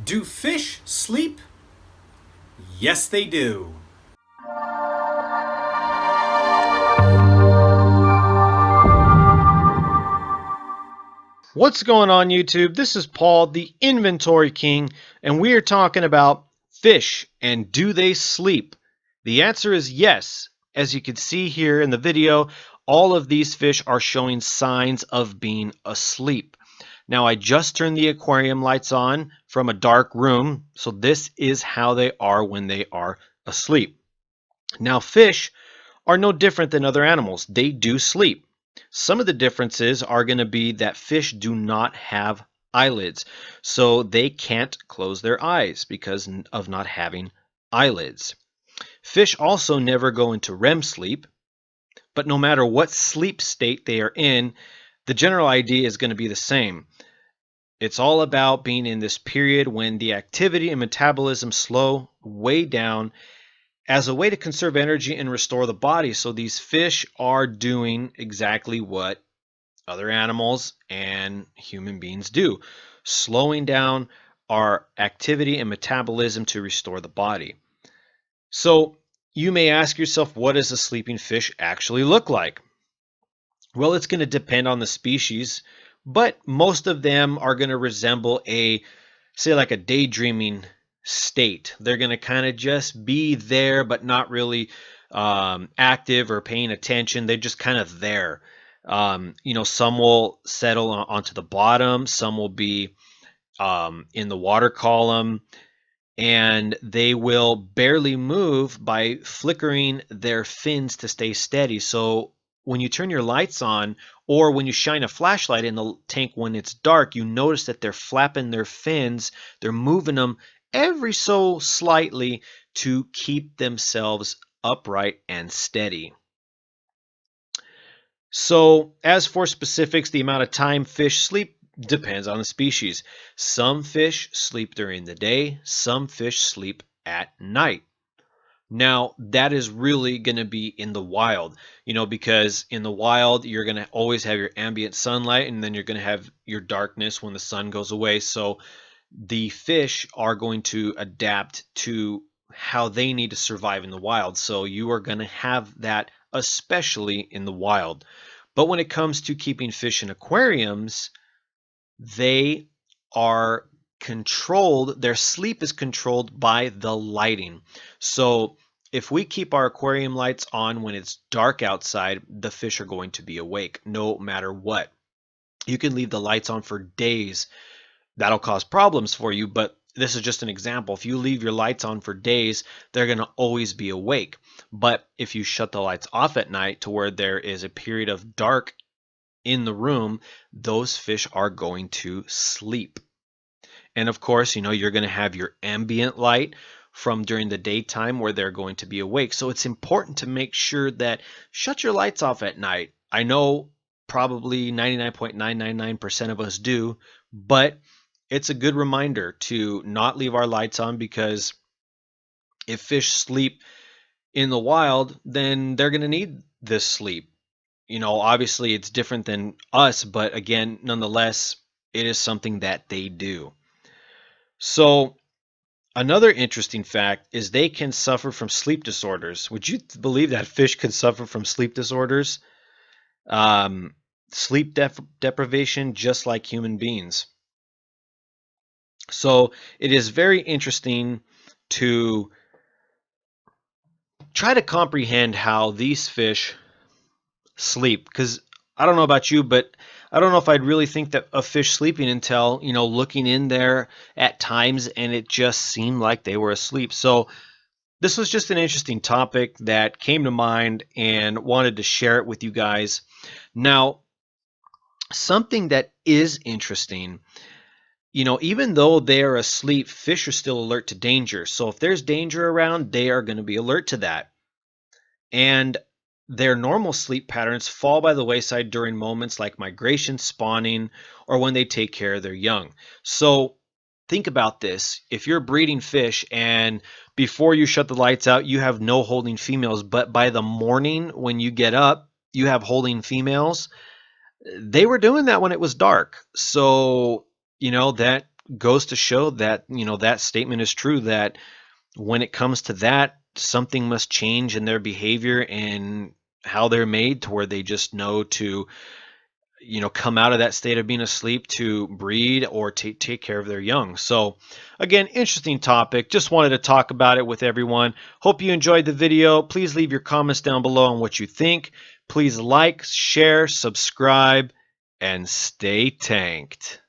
Do fish sleep? Yes, they do. What's going on, YouTube? This is Paul, the Inventory King, and we are talking about fish and do they sleep? The answer is yes. As you can see here in the video, all of these fish are showing signs of being asleep. Now, I just turned the aquarium lights on from a dark room, so this is how they are when they are asleep. Now, fish are no different than other animals. They do sleep. Some of the differences are going to be that fish do not have eyelids, so they can't close their eyes because of not having eyelids. Fish also never go into REM sleep, but no matter what sleep state they are in, the general idea is going to be the same. It's all about being in this period when the activity and metabolism slow way down as a way to conserve energy and restore the body. So these fish are doing exactly what other animals and human beings do, slowing down our activity and metabolism to restore the body. So you may ask yourself, what does a sleeping fish actually look like? Well, it's going to depend on the species, but most of them are going to resemble say like a daydreaming state. They're going to kind of just be there, but not really active or paying attention. They're just kind of there. Some will settle onto the bottom, some will be in the water column, and they will barely move by flickering their fins to stay steady. So when you turn your lights on or when you shine a flashlight in the tank when it's dark, you notice that they're flapping their fins, they're moving them every so slightly to keep themselves upright and steady. So, as for specifics, the amount of time fish sleep depends on the species. Some fish sleep during the day, some fish sleep at night. Now, that is really going to be in the wild, because in the wild, you're going to always have your ambient sunlight and then you're going to have your darkness when the sun goes away. So, the fish are going to adapt to how they need to survive in the wild. So, you are going to have that, especially in the wild. But when it comes to keeping fish in aquariums, they are controlled, their sleep is controlled by the lighting. So if we keep our aquarium lights on when it's dark outside, the fish are going to be awake no matter what. You can leave the lights on for days. That'll cause problems for you, but this is just an example. If you leave your lights on for days, they're going to always be awake. But if you shut the lights off at night to where there is a period of dark in the room, those fish are going to sleep. And of course, you're going to have your ambient light from during the daytime where they're going to be awake. So it's important to make sure that shut your lights off at night. I know probably 99.999% of us do, but it's a good reminder to not leave our lights on, because if fish sleep in the wild, then they're going to need this sleep. Obviously it's different than us, but again, nonetheless, it is something that they do. So, another interesting fact is they can suffer from sleep disorders. Would you believe that fish can suffer from sleep disorders? Um, sleep deprivation, just like human beings. So, it is very interesting to try to comprehend how these fish sleep, because I don't know about you, but I don't know if I'd really think that a fish sleeping until looking in there at times and it just seemed like they were asleep. So this was just an interesting topic that came to mind and wanted to share it with you guys. Now, something that is interesting, even though they are asleep, fish are still alert to danger. So if there's danger around, they are going to be alert to that. And their normal sleep patterns fall by the wayside during moments like migration, spawning, or when they take care of their young. So think about this. If you're breeding fish and before you shut the lights out, you have no holding females, but by the morning when you get up, you have holding females. They were doing that when it was dark. So, that goes to show that, that statement is true, that when it comes to that, something must change in their behavior and how they're made to where they just know to, come out of that state of being asleep to breed or take care of their young. So again, interesting topic. Just wanted to talk about it with everyone. Hope you enjoyed the video. Please leave your comments down below on what you think. Please like, share, subscribe, and stay tanked.